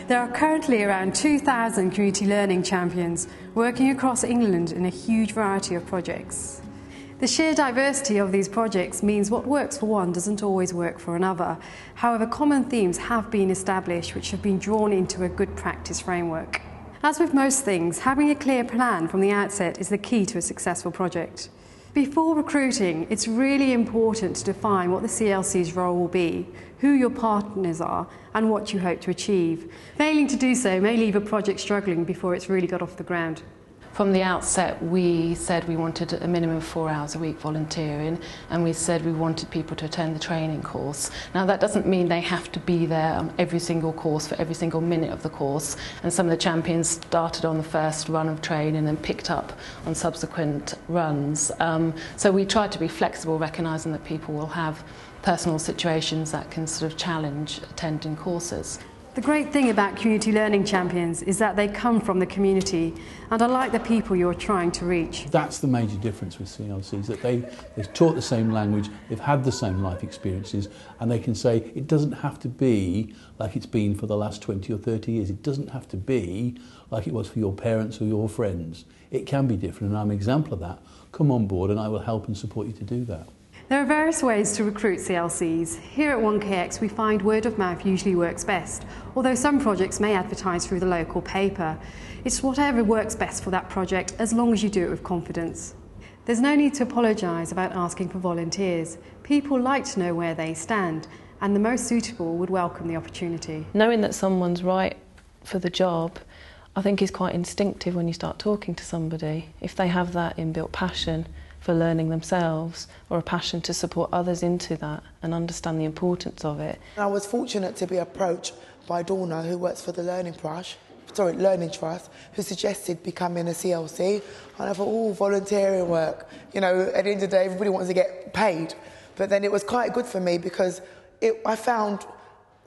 There are currently around 2,000 community learning champions working across England in a huge variety of projects. The sheer diversity of these projects means what works for one doesn't always work for another. However, common themes have been established which have been drawn into a good practice framework. As with most things, having a clear plan from the outset is the key to a successful project. Before recruiting, it's really important to define what the CLC's role will be, who your partners are, and what you hope to achieve. Failing to do so may leave a project struggling before it's really got off the ground. From the outset, we said we wanted a minimum of 4 hours a week volunteering, and we said we wanted people to attend the training course. Now, that doesn't mean they have to be there on every single course for every single minute of the course, and some of the champions started on the first run of training and picked up on subsequent runs. So we tried to be flexible, recognising that people will have personal situations that can sort of challenge attending courses. The great thing about community learning champions is that they come from the community and are like the people you're trying to reach. That's the major difference with CLCs, that they've taught the same language, they've had the same life experiences, and they can say it doesn't have to be like it's been for the last 20 or 30 years. It doesn't have to be like it was for your parents or your friends. It can be different, and I'm an example of that. Come on board and I will help and support you to do that. There are various ways to recruit CLCs. Here at 1KX we find word of mouth usually works best, although some projects may advertise through the local paper. It's whatever works best for that project as long as you do it with confidence. There's no need to apologise about asking for volunteers. People like to know where they stand, and the most suitable would welcome the opportunity. Knowing that someone's right for the job, I think is quite instinctive when you start talking to somebody. If they have that inbuilt passion for learning themselves, or a passion to support others into that and understand the importance of it. I was fortunate to be approached by Donna, who works for the Learning Trust, who suggested becoming a CLC. And I thought, oh, volunteering work. You know, at the end of the day, everybody wants to get paid. But then it was quite good for me because I found,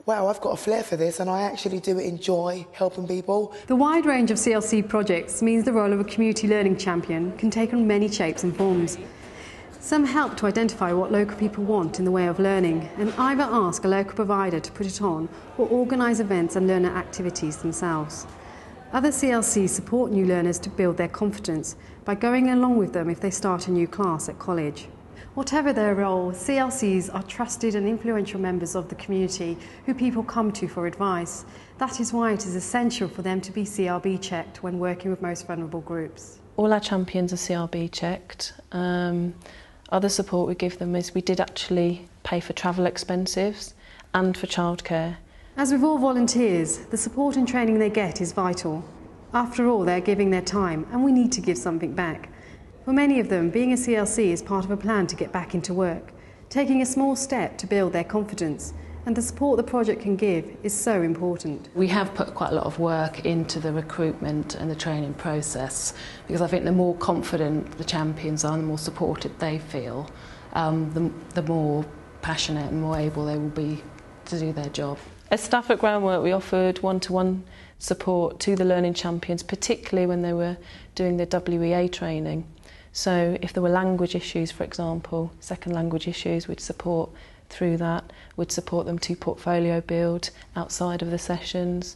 wow, I've got a flair for this and I actually do enjoy helping people. The wide range of CLC projects means the role of a community learning champion can take on many shapes and forms. Some help to identify what local people want in the way of learning and either ask a local provider to put it on or organise events and learner activities themselves. Other CLCs support new learners to build their confidence by going along with them if they start a new class at college. Whatever their role, CLCs are trusted and influential members of the community who people come to for advice. That is why it is essential for them to be CRB checked when working with most vulnerable groups. All our champions are CRB checked. Other support we give them is we did actually pay for travel expenses and for childcare. As with all volunteers, the support and training they get is vital. After all, they're giving their time and we need to give something back. For many of them, being a CLC is part of a plan to get back into work, taking a small step to build their confidence, and the support the project can give is so important. We have put quite a lot of work into the recruitment and the training process because I think the more confident the champions are, the more supported they feel, the more passionate and more able they will be to do their job. As staff at Groundwork, we offered one-to-one support to the learning champions, particularly when they were doing their WEA training. So if there were language issues, for example, second language issues, we'd support through that. We'd support them to portfolio build outside of the sessions.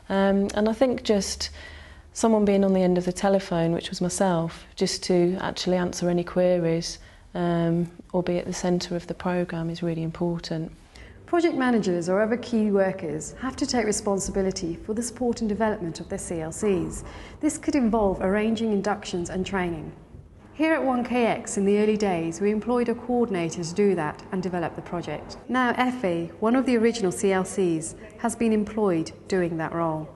And I think just someone being on the end of the telephone, which was myself, just to actually answer any queries or be at the centre of the programme is really important. Project managers or other key workers have to take responsibility for the support and development of their CLCs. This could involve arranging inductions and training. Here at 1KX in the early days, we employed a coordinator to do that and develop the project. Now Effie, one of the original CLCs, has been employed doing that role.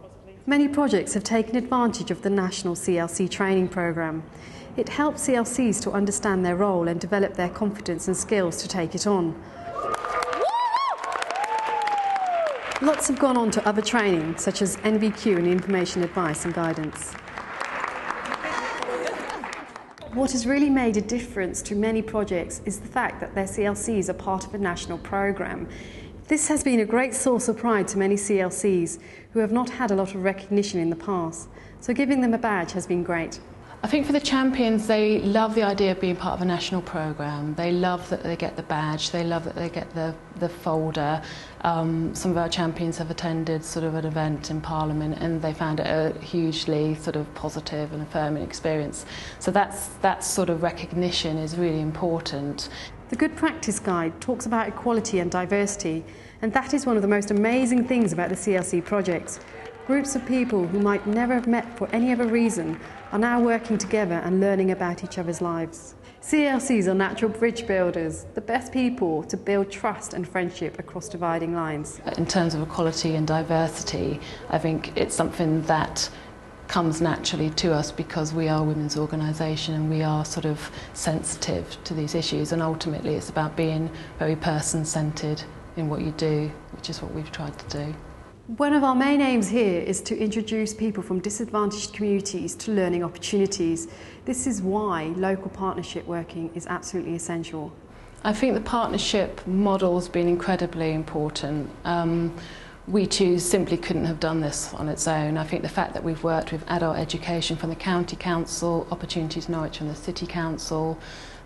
Many projects have taken advantage of the National CLC Training Programme. It helps CLCs to understand their role and develop their confidence and skills to take it on. Lots have gone on to other training, such as NVQ and information advice and guidance. What has really made a difference to many projects is the fact that their CLCs are part of a national programme. This has been a great source of pride to many CLCs who have not had a lot of recognition in the past, so giving them a badge has been great. I think for the champions, they love the idea of being part of a national programme. They love that they get the badge, they love that they get the folder. Some of our champions have attended sort of an event in Parliament and they found it a hugely sort of positive and affirming experience. So that sort of recognition is really important. The Good Practice Guide talks about equality and diversity, and that is one of the most amazing things about the CLC projects. Groups of people who might never have met for any other reason are now working together and learning about each other's lives. CLCs are natural bridge builders, the best people to build trust and friendship across dividing lines. In terms of equality and diversity, I think it's something that comes naturally to us because we are a women's organisation and we are sort of sensitive to these issues, and ultimately it's about being very person-centred in what you do, which is what we've tried to do. One of our main aims here is to introduce people from disadvantaged communities to learning opportunities. This is why local partnership working is absolutely essential. I think the partnership model has been incredibly important. We Choose simply couldn't have done this on its own. I think the fact that we've worked with adult education from the County Council, Opportunities Norwich from the City Council,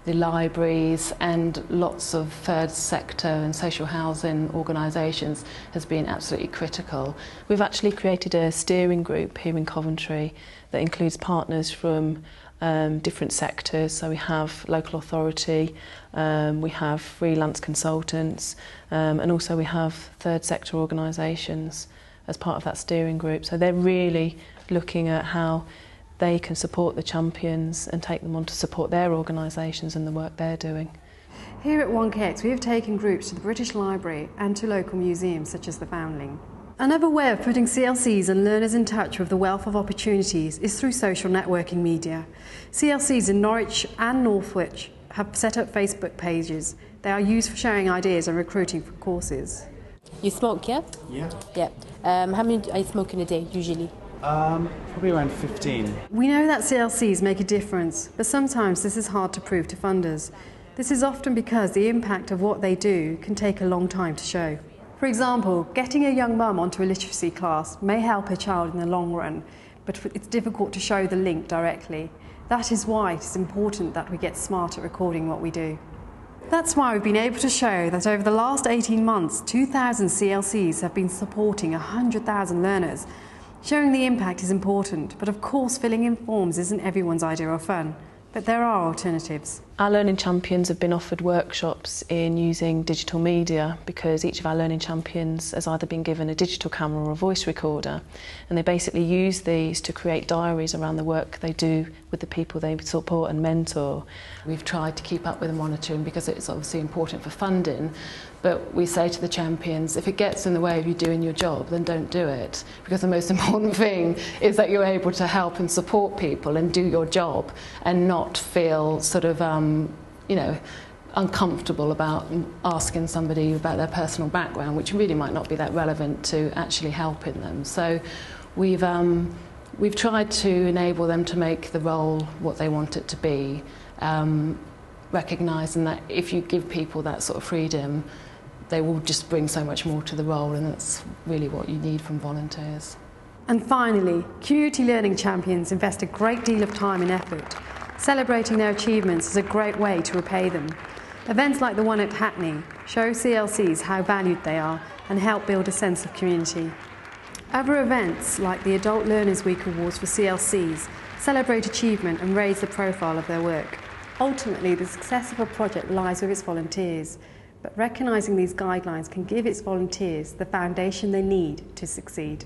the libraries and lots of third sector and social housing organisations has been absolutely critical. We've actually created a steering group here in Coventry that includes partners from different sectors. So we have local authority, we have freelance consultants, and also we have third sector organisations as part of that steering group. So they're really looking at how they can support the champions and take them on to support their organisations and the work they're doing. Here at 1KX we have taken groups to the British Library and to local museums such as the Foundling. Another way of putting CLCs and learners in touch with the wealth of opportunities is through social networking media. CLCs in Norwich and Northwich have set up Facebook pages. They are used for sharing ideas and recruiting for courses. You smoke, yeah? Yeah. Yeah. How many are you smoking a day usually? Probably around 15. We know that CLCs make a difference, but sometimes this is hard to prove to funders. This is often because the impact of what they do can take a long time to show. For example, getting a young mum onto a literacy class may help her child in the long run, but it's difficult to show the link directly. That is why it is important that we get smart at recording what we do. That's why we've been able to show that over the last 18 months, 2,000 CLCs have been supporting 100,000 learners. Showing the impact is important, but of course filling in forms isn't everyone's idea of fun. But there are alternatives. Our Learning Champions have been offered workshops in using digital media because each of our Learning Champions has either been given a digital camera or a voice recorder, and they basically use these to create diaries around the work they do with the people they support and mentor. We've tried to keep up with the monitoring because it's obviously important for funding, but we say to the champions, if it gets in the way of you doing your job, then don't do it, because the most important thing is that you're able to help and support people and do your job and not feel sort of uncomfortable about asking somebody about their personal background, which really might not be that relevant to actually helping them. So we've tried to enable them to make the role what they want it to be, recognising that if you give people that sort of freedom, they will just bring so much more to the role, and that's really what you need from volunteers. And finally, community learning champions invest a great deal of time and effort. Celebrating their achievements is a great way to repay them. Events like the one at Hackney show CLCs how valued they are and help build a sense of community. Other events like the Adult Learners Week Awards for CLCs celebrate achievement and raise the profile of their work. Ultimately, the success of a project lies with its volunteers, but recognising these guidelines can give its volunteers the foundation they need to succeed.